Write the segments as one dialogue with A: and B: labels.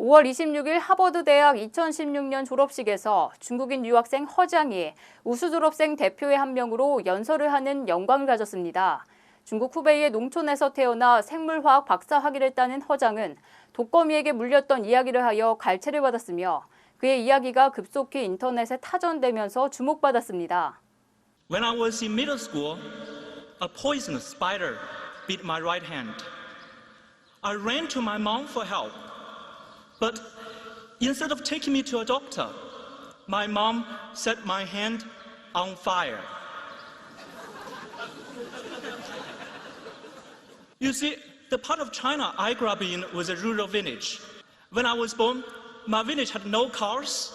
A: 5월 26일 하버드대학 2016년 졸업식에서 중국인 유학생 허장이 우수 졸업생 대표의 한 명으로 연설을 하는 영광을 가졌습니다. 중국 후베이의 농촌에서 태어나 생물화학 박사 학위를 따는 허장은 독거미에게 물렸던 이야기를 하여 갈채를 받았으며 그의 이야기가 급속히 인터넷에 타전되면서 주목받았습니다.
B: When I was in middle school, a poisonous spider bit my right hand. I ran to my mom for help. But instead of taking me to a doctor, my mom set my hand on fire. You see, the part of China I grew up in was a rural village. When I was born, my village had no cars,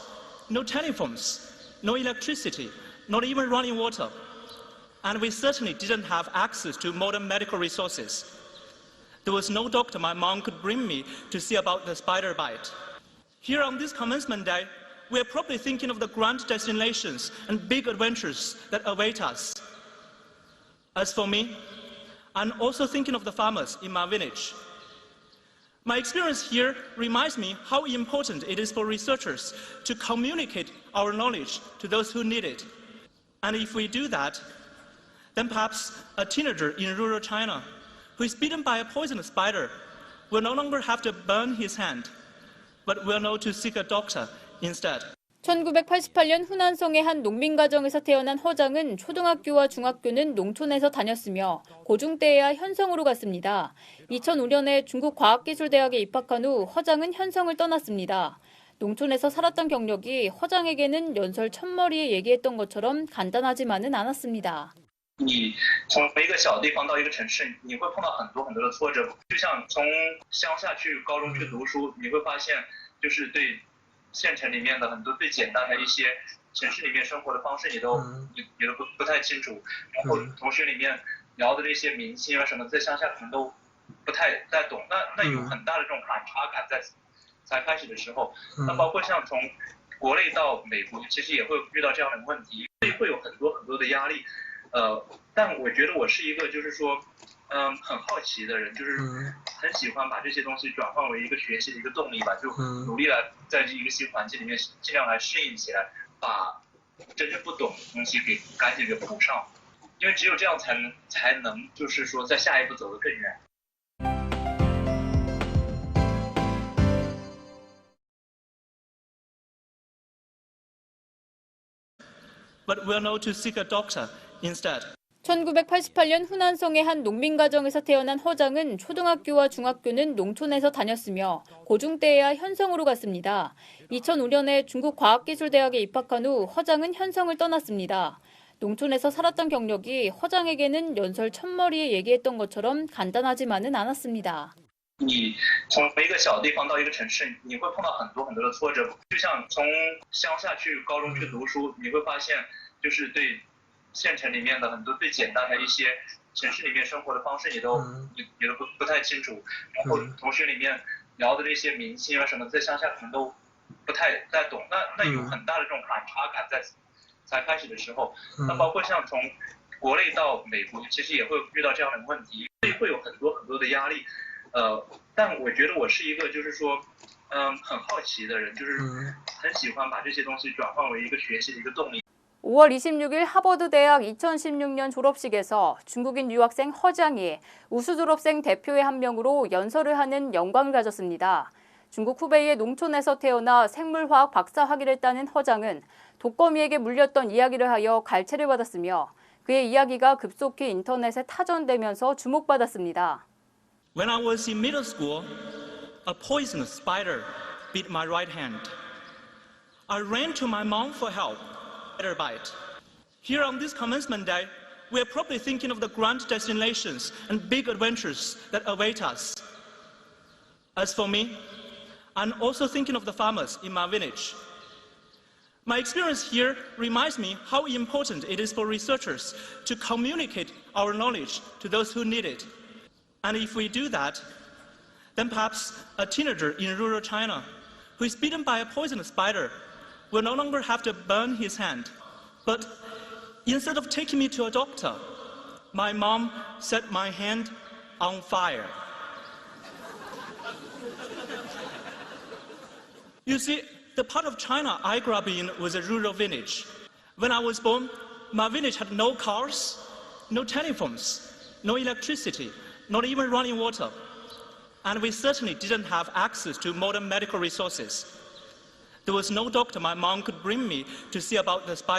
B: no telephones, no electricity, not even running water. And we certainly didn't have access to modern medical resources. There was no doctor my mom could bring me to see about the spider bite. Here on this commencement day, we're probably thinking of the grand destinations and big adventures that await us. As for me, I'm also thinking of the farmers in my village. My experience here reminds me how important it is for researchers to communicate our knowledge to those who need it. And if we do that, then perhaps a teenager in rural China who is bitten by a poisonous spider will no longer have to burn his hand, but will know to seek a doctor instead.
A: 1988년 후난성의 한 농민 가정에서 태어난 허장은 초등학교와 중학교는 농촌에서 다녔으며 고중 때에야 현성으로 갔습니다. 2005년에 중국 과학기술대학에 입학한 후 허장은 현성을 떠났습니다. 농촌에서 살았던 경력이 허장에게는 연설 첫머리에 얘기했던 것처럼 간단하지만은 않았습니다.
C: 你从一个小地方到一个城市，你会碰到很多的挫折。就像从乡下去高中去读书，你会发现，就是对县城里面的很多最简单的一些城市里面生活的方式，你都不太清楚。然后同学里面聊的这些明星啊什么，在乡下可能都不太懂。那有很大的这种反差感在才开始的时候。那包括像从国内到美国，其实也会遇到这样的问题，会有很多的压力。但我觉得我是一个就是说，很好奇的人，就是很喜欢把这些东西转换为一个学习的一个动力吧，就努力来在一个新环境里面尽量来适应起来，把真正不懂的东西赶紧给补上，因为只有这样才能就是说在下一步走得更远。
B: But we'll know to seek a doctor instead.
A: 1988년 후난성의 한 농민 가정에서 태어난 허장은 초등학교와 중학교는 농촌에서 다녔으며 고중 때에야 현성으로 갔습니다. 2005년에 중국 과학기술대학에 입학한 후 허장은 현성을 떠났습니다. 농촌에서 살았던 경력이 허장에게는 연설 첫머리에 얘기했던 것처럼 간단하지만은 않았습니다.
C: 你从一个小地方到一个城市，你会碰到很多的挫折。就像从乡下去高中去读书，你会发现，就是对县城里面的很多最简单的一些城市里面生活的方式，你都不太清楚。然后同学里面聊的这些明星啊什么，在乡下可能都不太懂。那有很大的这种反差感在才开始的时候。那包括像从国内到美国，其实也会遇到这样的问题，会有很多的压力。但我觉得我是一个就是说，很好奇的人，就是很喜欢把这些东西转换为一个学习的一个动力。
A: 5월 26일 하버드대학 2016년 졸업식에서 중국인 유학생 허장이 우수 졸업생 대표의 한 명으로 연설을 하는 영광을 가졌습니다. 중국 후베이의 농촌에서 태어나 생물화학 박사 학위를 따는 허장은 독거미에게 물렸던 이야기를 하여 갈채를 받았으며 그의 이야기가 급속히 인터넷에 타전되면서 주목받았습니다.
B: When I was in middle school, a poisonous spider bit my right hand. I ran to my mom for help. Bite. Here on this commencement day, we're probably thinking of the grand destinations and big adventures that await us. As for me, I'm also thinking of the farmers in my village. My experience here reminds me how important it is for researchers to communicate our knowledge to those who need it. And if we do that, then perhaps a teenager in rural China who is bitten by a poisonous spider will no longer have to burn his hand. But instead of taking me to a doctor, my mom set my hand on fire. You see, the part of China I grew up in was a rural village. When I was born, my village had no cars, no telephones, no electricity, not even running water. And we certainly didn't have access to modern medical resources. There was no doctor my mom could bring me to see about the